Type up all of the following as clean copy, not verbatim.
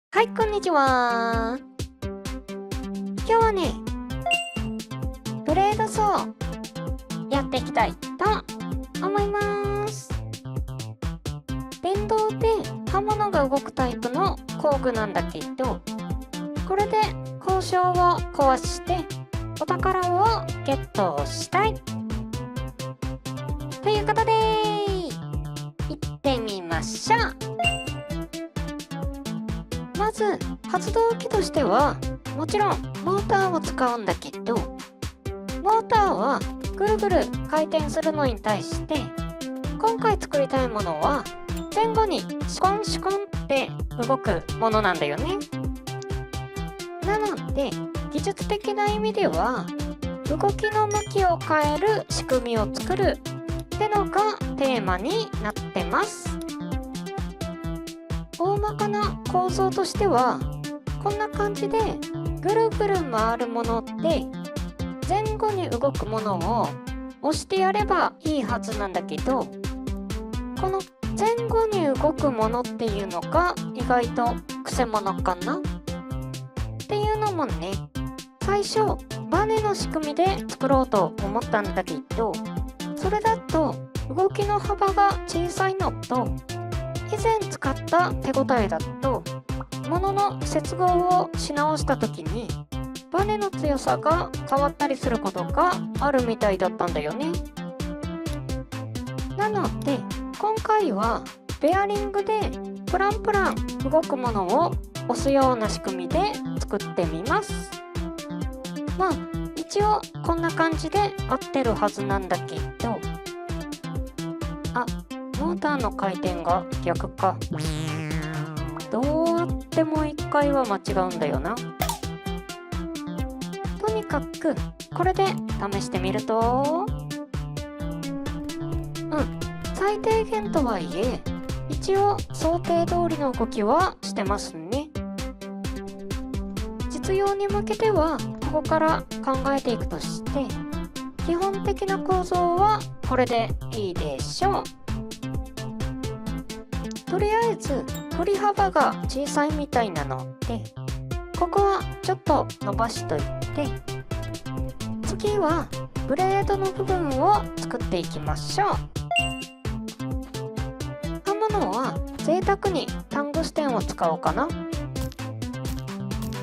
はい、こんにちは。今日はね、ブレードソーやっていきたいと思います。電動で刃物が動くタイプの工具なんだけど、これで交渉を壊してお宝をゲットしたい。ということで、行ってみましょう。まず発動機としてはもちろんモーターを使うんだけど、モーターはぐるぐる回転するのに対して、今回作りたいものは前後にシコンシコンって動くものなんだよね。なので技術的な意味では動きの向きを変える仕組みを作るってのがテーマになってます。大まかな構造としてはこんな感じで、ぐるぐる回るものって前後に動くものを押してやればいいはずなんだけど、この前後に動くものっていうのが意外とくせ者かなっていうのもね、最初バネの仕組みで作ろうと思ったんだけど、それだと動きの幅が小さいのと、以前使った手応えだと物の接合をし直した時にバネの強さが変わったりすることがあるみたいだったんだよね。なので今回はベアリングでプランプラン動くものを押すような仕組みで作ってみます。まあ一応こんな感じで合ってるはずなんだけど、モーターの回転が逆か。どうやっても1回は間違うんだよな。とにかくこれで試してみると、最低限とはいえ一応想定通りの動きはしてますね。実用に向けてはここから考えていくとして、基本的な構造はこれでいいでしょう。とりあえず振り幅が小さいみたいなので、ここはちょっと伸ばしといて、次はブレードの部分を作っていきましょう。刃物は贅沢にタングステンを使おうかな。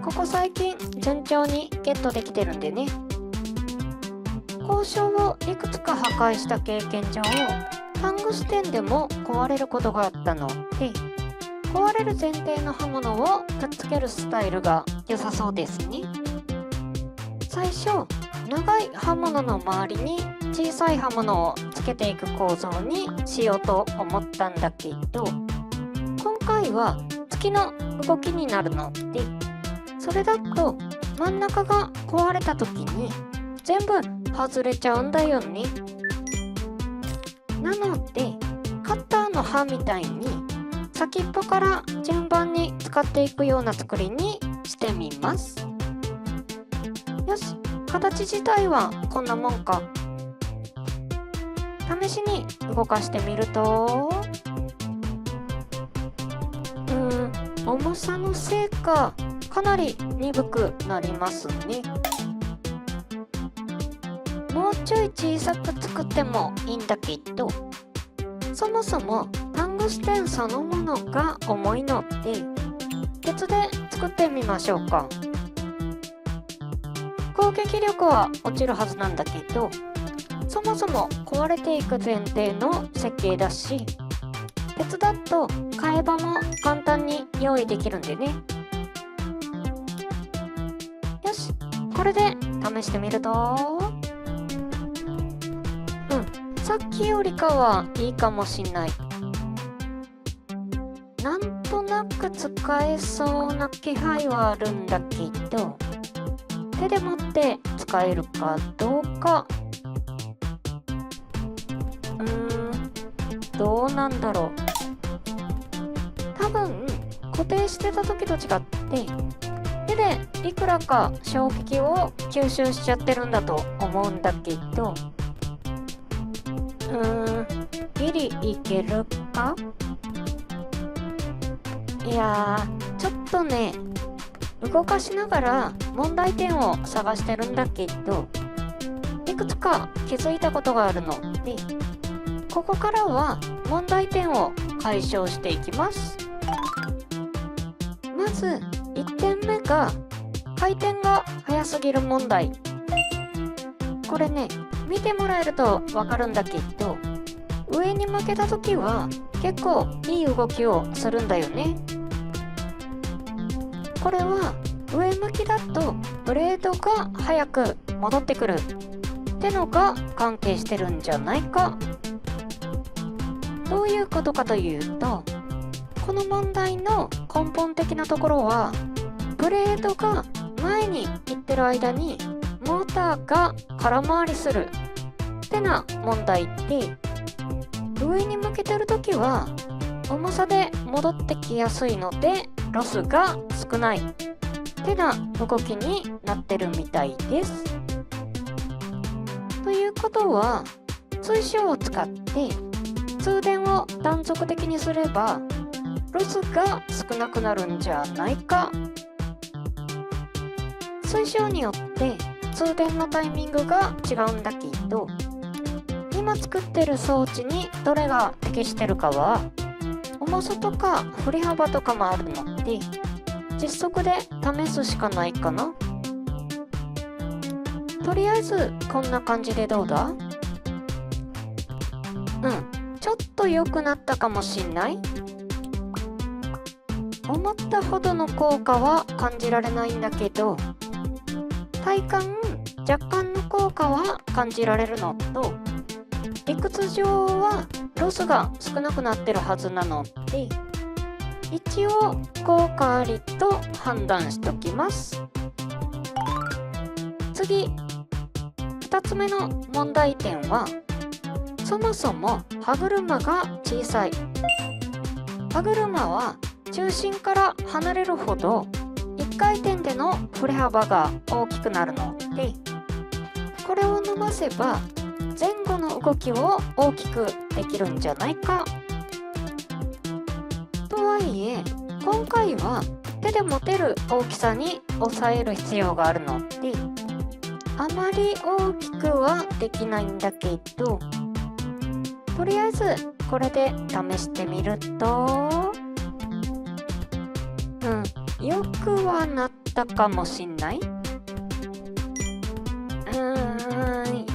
ここ最近順調にゲットできてるんでね。交渉をいくつか破壊した経験上、タングステンでも壊れることがあったので、壊れる前提の刃物をくっつけるスタイルが良さそうですね。最初長い刃物の周りに小さい刃物をつけていく構造にしようと思ったんだけど、今回は月の動きになるので、それだと真ん中が壊れた時に全部外れちゃうんだよね。なのでカッターの刃みたいに先っぽから順番に使っていくような作りにしてみます。よし、形自体はこんなもんか。試しに動かしてみると、重さのせいかかなり鈍くなりますね。もうちょい小さく作ってもいいんだけど、そもそもタングステンそのものが重いので別で作ってみましょうか。攻撃力は落ちるはずなんだけど、そもそも壊れていく前提の設計だし、別だと替え刃も簡単に用意できるんでね。よし、これで試してみると、さっきよりかはいいかもしんない。なんとなく使えそうな気配はあるんだけど、手で持って使えるかどうか。どうなんだろう。多分固定してた時と違って手でいくらか衝撃を吸収しちゃってるんだと思うんだけど、ギリいけるか。いやー、ちょっ動かしながら問題点を探してるんだけど、いくつか気づいたことがあるので、ここからは問題点を解消していきます。まず1点目が回転が速すぎる問題。これね、見てもらえるとわかるんだけど、上に向けた時は結構いい動きをするんだよね。これは上向きだとブレードが早く戻ってくるってのが関係してるんじゃないか。どういうことかというと、この問題の根本的なところは、ブレードが前に行ってる間にモーターが空回りするってな問題で、上に向けてるときは重さで戻ってきやすいのでロスが少ないってな動きになってるみたいです。ということは、水晶を使って通電を断続的にすればロスが少なくなるんじゃないか。水晶によって通電のタイミングが違うんだけど、今作ってる装置にどれが適してるかは重さとか振り幅とかもあるので、実測で試すしかないかな。とりあえずこんな感じでどうだ？ちょっと良くなったかもしんない。思ったほどの効果は感じられないんだけど、体感若干の効果は感じられるのと、理屈上はロスが少なくなってるはずなので、一応効果ありと判断しときます。次、2つ目の問題点は、そもそも歯車が小さい。歯車は中心から離れるほど1回転での振れ幅が大きくなるので、これを伸ばせば前後の動きを大きくできるんじゃないか。とはいえ、今回は手で持てる大きさに抑える必要があるので、あまり大きくはできないんだけど、とりあえずこれで試してみると、よくはなったかもしんない。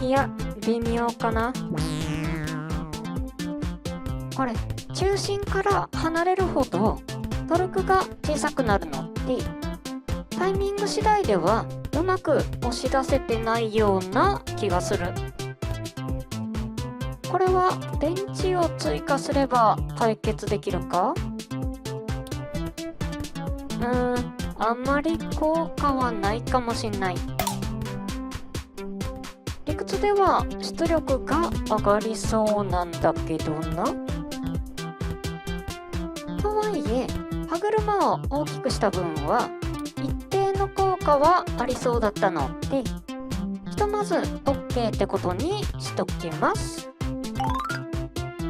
いや、微妙かな。これ、中心から離れるほどトルクが小さくなるので、タイミング次第ではうまく押し出せてないような気がする。これは電池を追加すれば解決できるか？あんまり効果はないかもしんない。理屈では出力が上がりそうなんだけどな。とはいえ、歯車を大きくした分は一定の効果はありそうだったので、ひとまず OK ってことにしときます。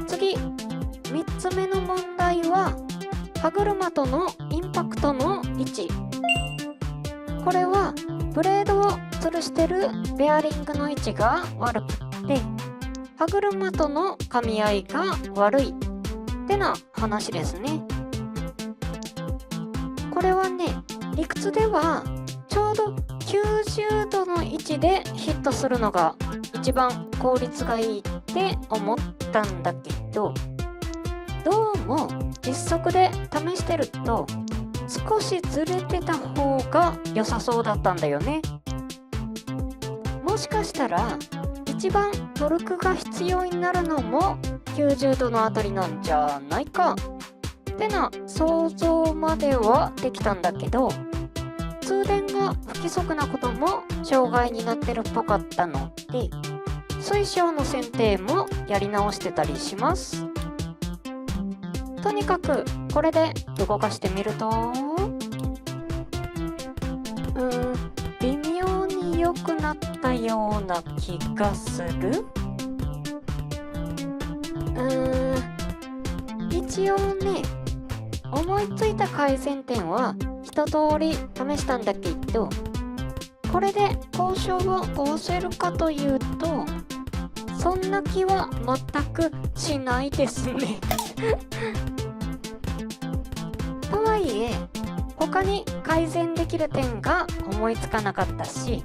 次、3つ目の問題は歯車とのインパクトの位置。これはブレードを吊るしてるベアリングの位置が悪くって歯車との噛み合いが悪いってな話ですね。これはね、理屈ではちょうど90度の位置でヒットするのが一番効率がいいって思ったんだけど、どうも実測で試してると少しずれてた方が良さそうだったんだよね。もしかしたら一番トルクが必要になるのも90度のあたりなんじゃないかってな想像まではできたんだけど、通電が不規則なことも障害になってるっぽかったので、水晶の選定もやり直してたりします。とにかくこれで動かしてみると、微妙に良くなったような気がする。一応ね、同思いついた改善点は一通り試したんだけど、これで交渉を通せるかというと、そんな気は全くしないですねとはいえ、他に改善できる点が思いつかなかったし、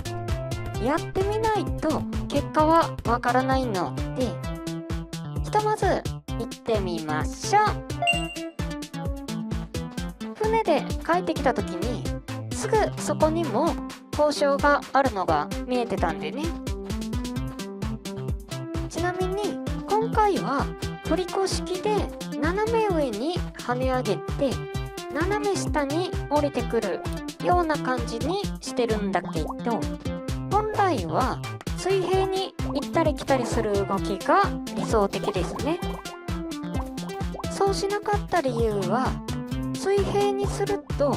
やってみないと結果はわからないので、ひとまず行ってみましょう。船で帰ってきた時にすぐそこにも交渉があるのが見えてたんでね。ちなみに今回は振り子式で斜め上に跳ね上げて斜め下に降りてくるような感じにしてるんだけど、本来は水平に行ったり来たりする動きが理想的ですね。そうしなかった理由は、水平にすると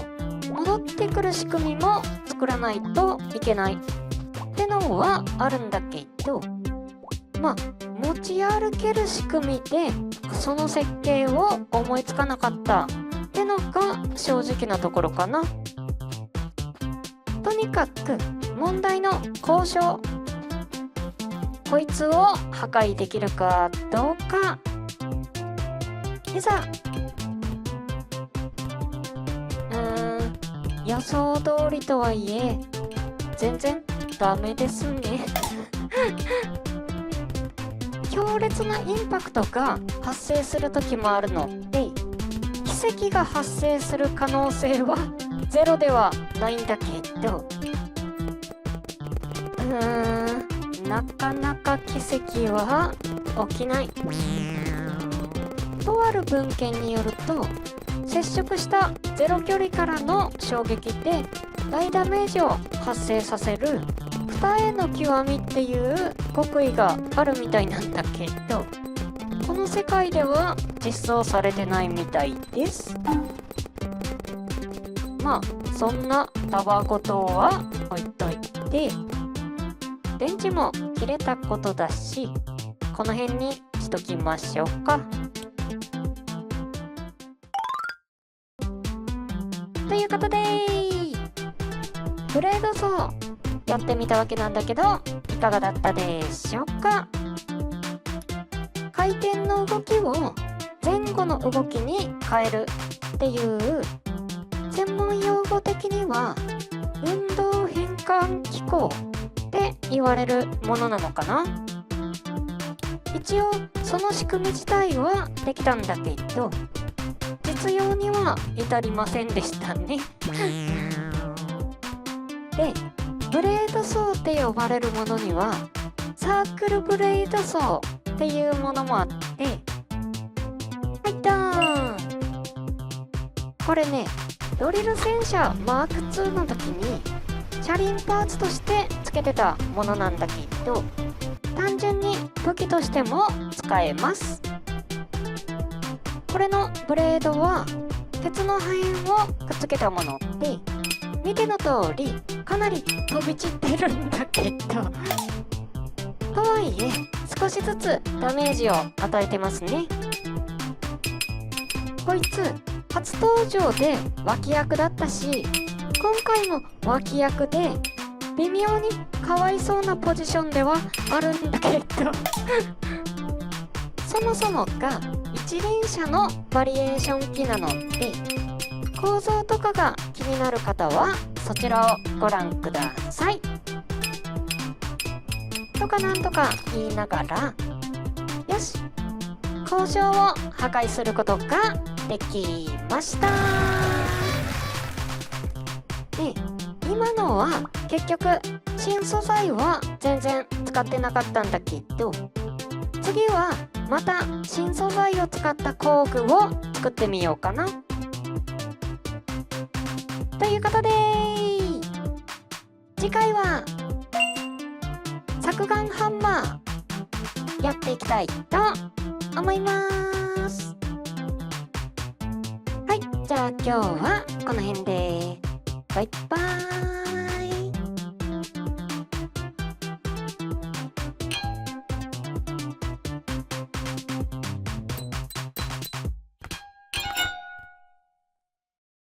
戻ってくる仕組みも作らないといけないってのはあるんだけど、持ち歩ける仕組みでその設計を思いつかなかったってのが正直なところかな。とにかく問題の交渉、こいつを破壊できるかどうか。いざ。予想通りとはいえ全然ダメですね強烈なインパクトが発生する時もあるので、奇跡が発生する可能性はゼロではないんだけど、なかなか奇跡は起きない。とある文献によると、接触したゼロ距離からの衝撃で大ダメージを発生させる二重の極みっていう極意があるみたいなんだけど、この世界では実装されてないみたいです。そんなたわごとは置いといて、電池も切れたことだし、この辺にしときましょうか。ということで、ブレードソーやってみたわけなんだけど、いかがだったでしょうか。回転の動きを前後の動きに変えるっていう専門用語的には運動変換機構って言われるものなのかな。一応その仕組み自体はできたんだけど、実用には至りませんでしたねで、ブレードソーって呼ばれるものにはサークルブレードソーっていうものもあって、はいドーン。これね、ドリル戦車マーク2の時に車輪パーツとして付けてたものなんだけど、単純に武器としても使えます。これのブレードは鉄の破片をくっつけたもので、見ての通りかなり飛び散ってるんだけど、とはいえ少しずつダメージを与えてますね。こいつ初登場で脇役だったし、今回も脇役で微妙にかわいそうなポジションではあるんだけどそもそもが一輪車のバリエーション機なので、構造とかが気になる方はそちらをご覧ください。とかなんとか言いながら、よし、交渉を破壊することができました。で、今のは結局新素材は全然使ってなかったんだけど、次はまた新素材を使った工具を作ってみようかな。ということで、次回は削岩ハンマーやっていきたいと思います。はい、じゃあ今日はこの辺でバイバーイ。